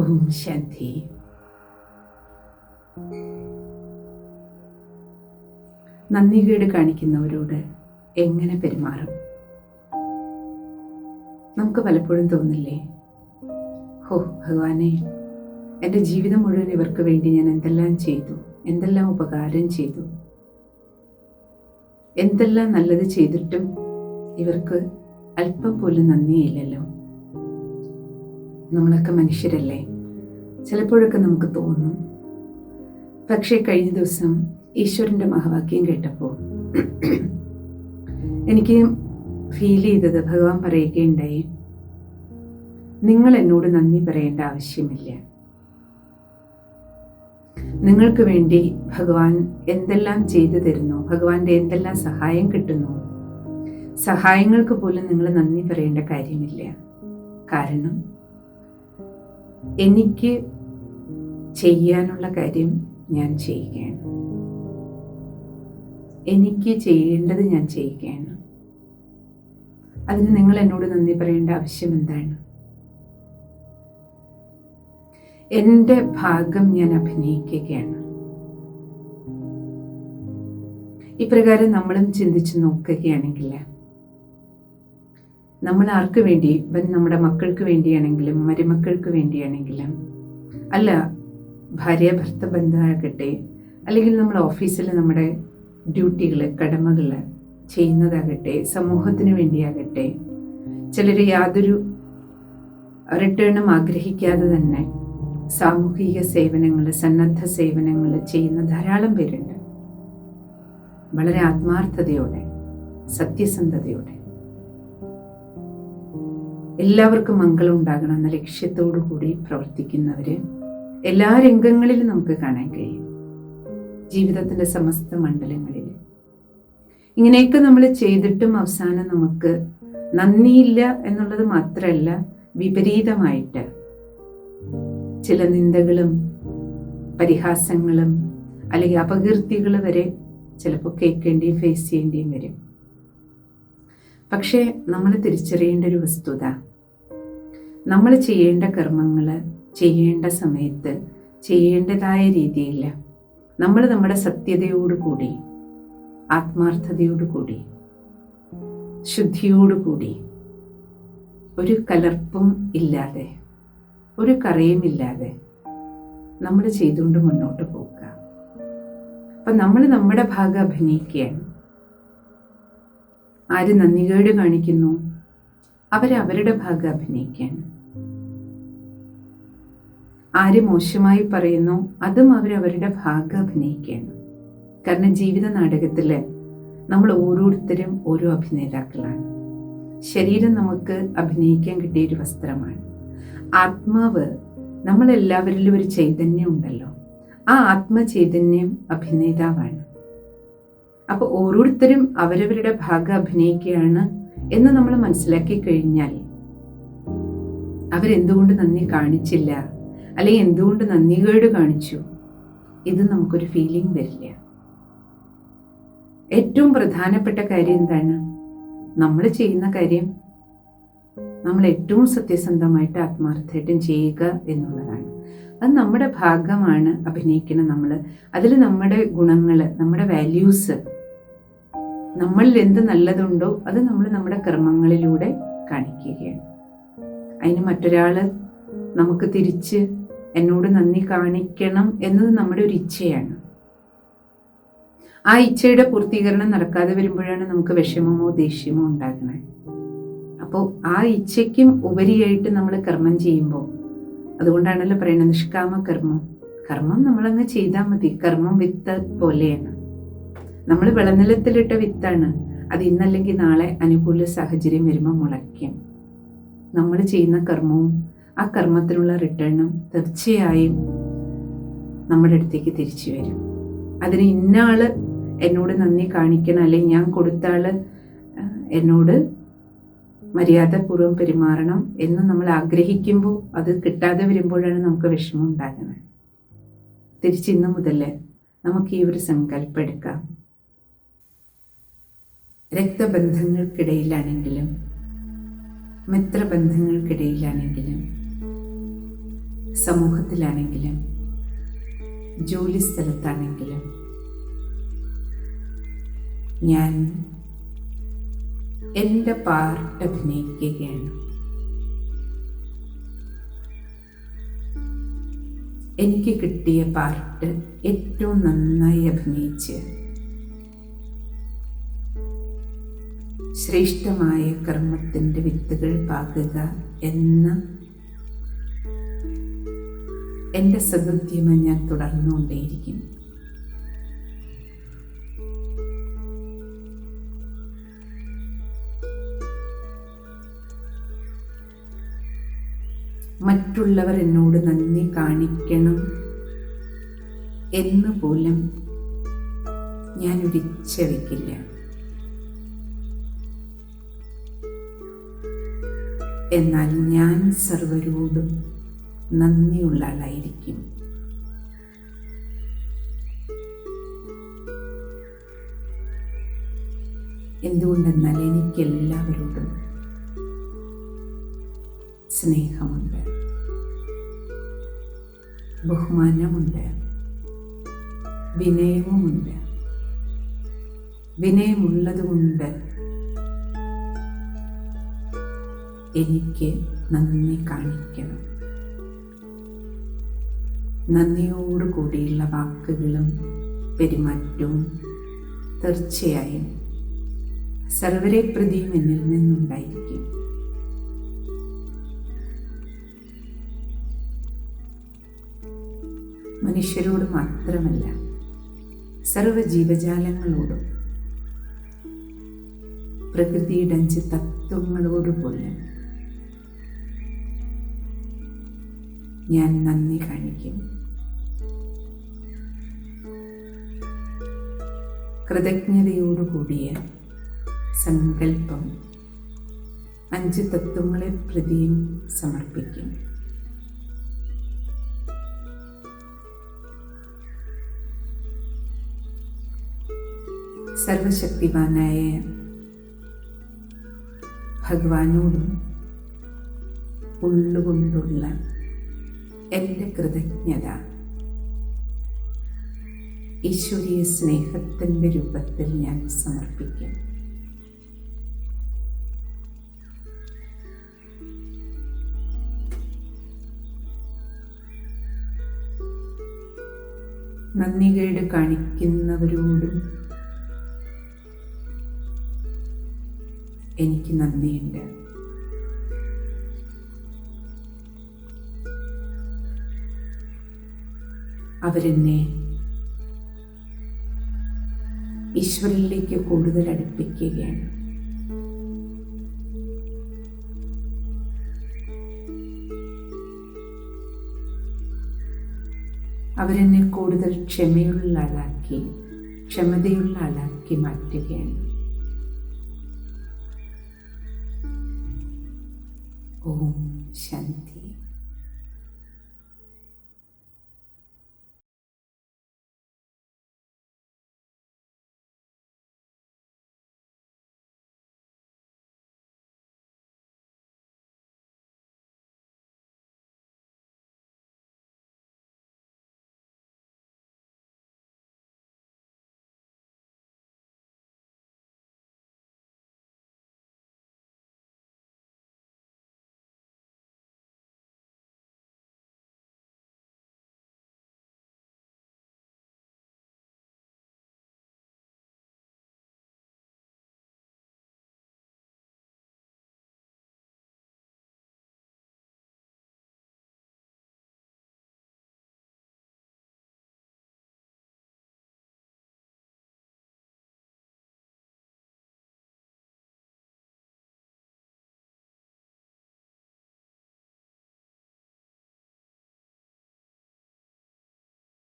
ഓം ശാന്തി. നന്ദികേട് കാണിക്കുന്നവരോട് എങ്ങനെ പെരുമാറും? നമുക്ക് പലപ്പോഴും തോന്നില്ലേ, ഹോ ഭഗവാനെ, എൻ്റെ ജീവിതം മുഴുവൻ ഇവർക്ക് വേണ്ടി ഞാൻ എന്തെല്ലാം ചെയ്തു, എന്തെല്ലാം ഉപകാരം ചെയ്തു, എന്തെല്ലാം നല്ലത് ചെയ്തിട്ടും ഇവർക്ക് അല്പം പോലും നന്ദിയില്ലല്ലോ. നമ്മളൊക്കെ മനുഷ്യരല്ലേ, ചിലപ്പോഴൊക്കെ നമുക്ക് തോന്നും. പക്ഷേ കഴിഞ്ഞ ദിവസം ഈശ്വരൻ്റെ മഹാവാക്യം കേട്ടപ്പോൾ എനിക്ക് ഫീൽ ചെയ്തത്, ഭഗവാൻ പറയുകയുണ്ടായി, നിങ്ങൾ എന്നോട് നന്ദി പറയേണ്ട ആവശ്യമില്ല. നിങ്ങൾക്ക് വേണ്ടി ഭഗവാൻ എന്തെല്ലാം ചെയ്തു തരുന്നു, ഭഗവാന്റെ എന്തെല്ലാം സഹായം കിട്ടുന്നു, സഹായങ്ങൾക്ക് പോലും നിങ്ങൾ നന്ദി പറയേണ്ട കാര്യമില്ല. കാരണം എനിക്ക് ചെയ്യാനുള്ള കാര്യം ഞാൻ ചെയ്യുകയാണ്, എനിക്ക് ചെയ്യേണ്ടത് ഞാൻ ചെയ്യുകയാണ്. അതിന് നിങ്ങൾ എന്നോട് നന്ദി പറയേണ്ട ആവശ്യം എന്താണ്? എൻ്റെ ഭാഗം ഞാൻ അഭിനയിക്കുകയാണ്. ഇപ്രകാരം നമ്മളും ചിന്തിച്ചു നോക്കുകയാണെങ്കിൽ, നമ്മൾ ആർക്ക് വേണ്ടി, നമ്മുടെ മക്കൾക്ക് വേണ്ടിയാണെങ്കിലും മരുമക്കൾക്ക് വേണ്ടിയാണെങ്കിലും, അല്ല ഭാര്യ ഭർത്ത ബന്ധമാകട്ടെ, അല്ലെങ്കിൽ നമ്മൾ ഓഫീസിൽ നമ്മുടെ ഡ്യൂട്ടികൾ കടമകൾ ചെയ്യുന്നതാകട്ടെ, സമൂഹത്തിന് വേണ്ടിയാകട്ടെ, ചിലർ യാതൊരു റിട്ടേണും ആഗ്രഹിക്കാതെ തന്നെ സാമൂഹിക സേവനങ്ങൾ, സന്നദ്ധ സേവനങ്ങൾ ചെയ്യുന്ന ധാരാളം പേരുണ്ട്. വളരെ ആത്മാർത്ഥതയോടെ, സത്യസന്ധതയോടെ, എല്ലാവർക്കും മംഗളം ഉണ്ടാകണം എന്ന ലക്ഷ്യത്തോടു കൂടി പ്രവർത്തിക്കുന്നവര് എല്ലാ രംഗങ്ങളിലും നമുക്ക് കാണാൻ കഴിയും. ജീവിതത്തിന്റെ സമസ്ത മണ്ഡലങ്ങളിൽ ഇങ്ങനെയൊക്കെ നമ്മൾ ചെയ്തിട്ടും അവസാനം നമുക്ക് നന്ദിയില്ല എന്നുള്ളത് മാത്രമല്ല, വിപരീതമായിട്ട് ചില നിന്ദകളും പരിഹാസങ്ങളും അല്ലെങ്കിൽ അപകീർത്തികൾ വരെ ചിലപ്പോൾ കേൾക്കേണ്ടിയും ഫേസ് ചെയ്യേണ്ടിയും വരും. പക്ഷേ നമ്മൾ തിരിച്ചറിയേണ്ട ഒരു വസ്തുത, നമ്മൾ ചെയ്യേണ്ട കർമ്മങ്ങൾ ചെയ്യേണ്ട സമയത്ത് ചെയ്യേണ്ടതായ രീതിയിൽ നമ്മൾ നമ്മുടെ സത്യതയോടുകൂടി, ആത്മാർത്ഥതയോടുകൂടി, ശുദ്ധിയോടുകൂടി, ഒരു കലർപ്പും ഇല്ലാതെ, ഒരു കറയുമില്ലാതെ നമ്മൾ ചെയ്തുകൊണ്ട് മുന്നോട്ട് പോകുക. അപ്പം നമ്മൾ നമ്മുടെ ഭാഗം അഭിനയിക്കുകയാണ്. ആര് നന്ദികേട് കാണിക്കുന്നു, അവരവരുടെ ഭാഗം അഭിനയിക്കുകയാണ്. ആര് മോശമായി പറയുന്നു, അതും അവരവരുടെ ഭാഗം അഭിനയിക്കുകയാണ്. കാരണം ജീവിത നാടകത്തില് നമ്മൾ ഓരോരുത്തരും ഓരോ അഭിനേതാക്കളാണ്. ശരീരം നമുക്ക് അഭിനയിക്കാൻ കിട്ടിയൊരു വസ്ത്രമാണ്. ആത്മാവ്, നമ്മളെല്ലാവരിലും ഒരു ചൈതന്യം ഉണ്ടല്ലോ, ആ ആത്മചൈതന്യം അഭിനേതാവാണ്. അപ്പോൾ ഓരോരുത്തരും അവരവരുടെ ഭാഗം അഭിനയിക്കുകയാണ് എന്ന് നമ്മൾ മനസ്സിലാക്കി കഴിഞ്ഞാൽ, അവരെന്തുകൊണ്ട് നന്ദി കാണിച്ചില്ല, അല്ലെങ്കിൽ എന്തുകൊണ്ട് നന്ദികേട് കാണിച്ചു, ഇത് നമുക്കൊരു ഫീലിംഗ് വരില്ല. ഏറ്റവും പ്രധാനപ്പെട്ട കാര്യം എന്താണ്? നമ്മൾ ചെയ്യുന്ന കാര്യം നമ്മൾ ഏറ്റവും സത്യസന്ധമായിട്ട് ആത്മാർത്ഥമായിട്ടും ചെയ്യുക എന്നുള്ളതാണ്. അത് നമ്മുടെ ഭാഗമാണ് അഭിനയിക്കണം. നമ്മൾ അതിൽ നമ്മുടെ ഗുണങ്ങൾ, നമ്മുടെ വാല്യൂസ്, നമ്മളിൽ എന്ത് നല്ലതുണ്ടോ അത് നമ്മൾ നമ്മുടെ കർമ്മങ്ങളിലൂടെ കാണിക്കുകയാണ്. അതിന് മറ്റൊരാൾ നമുക്ക് തിരിച്ച് എന്നോട് നന്ദി കാണിക്കണം എന്നത് നമ്മുടെ ഒരു ഇച്ഛയാണ്. ആ ഇച്ഛയുടെ പൂർത്തീകരണം നടക്കാതെ വരുമ്പോഴാണ് നമുക്ക് വിഷമമോ ദേഷ്യമോ ഉണ്ടാകുന്നത്. അപ്പോൾ ആ ഇച്ഛയ്ക്കും ഉപരിയായിട്ട് നമ്മൾ കർമ്മം ചെയ്യുമ്പോൾ, അതുകൊണ്ടാണല്ലോ പറയുന്നത് നിഷ്കാമ കർമ്മം. കർമ്മം നമ്മളങ്ങ് ചെയ്താൽ മതി. കർമ്മം വിത്ത് പോലെയാണ്. നമ്മൾ വിളനിലത്തിലിട്ട വിത്താണ്. അത് ഇന്നല്ലെങ്കിൽ നാളെ അനുകൂല സാഹചര്യം വരുമ്പോൾ മുളയ്ക്കും. നമ്മൾ ചെയ്യുന്ന കർമ്മവും ആ കർമ്മത്തിനുള്ള റിട്ടേണും തീർച്ചയായും നമ്മുടെ അടുത്തേക്ക് തിരിച്ചു വരും. അതിന് ഇന്ന ആള് എന്നോട് നന്ദി കാണിക്കണം, അല്ലെങ്കിൽ ഞാൻ കൊടുത്ത ആള് എന്നോട് മര്യാദപൂർവ്വം പെരുമാറണം എന്ന് നമ്മൾ ആഗ്രഹിക്കുമ്പോൾ അത് കിട്ടാതെ വരുമ്പോഴാണ് നമുക്ക് വിഷമം ഉണ്ടാകുന്നത്. തിരിച്ചിന്ന് മുതൽ നമുക്ക് ഈ ഒരു സങ്കല്പം എടുക്കാം. രക്തബന്ധങ്ങൾക്കിടയിലാണെങ്കിലും മിത്രബന്ധങ്ങൾക്കിടയിലാണെങ്കിലും സമൂഹത്തിലാണെങ്കിലും ജോലി സ്ഥലത്താണെങ്കിലും ഞാൻ എൻ്റെ പാർട്ട് അഭിനയിക്കുകയാണ്. എനിക്ക് കിട്ടിയ പാർട്ട് ഏറ്റവും നന്നായി അഭിനയിച്ച് ശ്രേഷ്ഠമായ കർമ്മത്തിൻ്റെ വിത്തുകൾ പാകുക എന്ന എൻ്റെ സദുദ്യമം ഞാൻ തുടർന്നുകൊണ്ടേയിരിക്കും. മറ്റുള്ളവർ എന്നോട് നന്ദി കാണിക്കണം എന്ന് പോലും ഞാൻ ഒരിച്ഛ വയ്ക്കില്ല. എന്നാൽ ഞാൻ സർവരോടും നന്ദിയുള്ള ആളായിരിക്കും. എന്തുകൊണ്ടെന്നാൽ എനിക്കെല്ലാവരോടും സ്നേഹമുണ്ട്, ബഹുമാനമുണ്ട്, വിനയവുമുണ്ട്. വിനയമുള്ളതുകൊണ്ട് എനിക്ക് നന്ദി കാണിക്കണം. നന്ദിയോടു കൂടിയുള്ള വാക്കുകളും പെരുമാറ്റവും തീർച്ചയായും സർവരെ പ്രതിയും എന്നിൽ നിന്നുണ്ടായിരിക്കും. മനുഷ്യരോട് മാത്രമല്ല, സർവ ജീവജാലങ്ങളോടും പ്രകൃതിയുടെ 5 തത്വങ്ങളോടുപോലും ഞാൻ നന്ദി കാണിക്കും. കൃതജ്ഞതയോടുകൂടിയ സങ്കല്പം 5 തത്വങ്ങളെ പ്രതിയും സമർപ്പിക്കും. സർവശക്തിവാനായ ഭഗവാനോടും ഉള്ളുകൊണ്ടുള്ള എൻ്റെ കൃതജ്ഞത ഈശ്വരീയ സ്നേഹത്തിൻ്റെ രൂപത്തിൽ ഞാൻ സമർപ്പിക്കും. നന്ദികേട് കാണിക്കുന്നവരോടും എനിക്ക് നന്ദിയുണ്ട്. അവരെന്നെ ഈശ്വരനിലേക്ക് കൂടുതൽ അടുപ്പിക്കുകയാണ്. അവരെന്നെ കൂടുതൽ ക്ഷമയുള്ള ആളാക്കി മാറ്റുകയാണ്. ഓം ശാന്തി.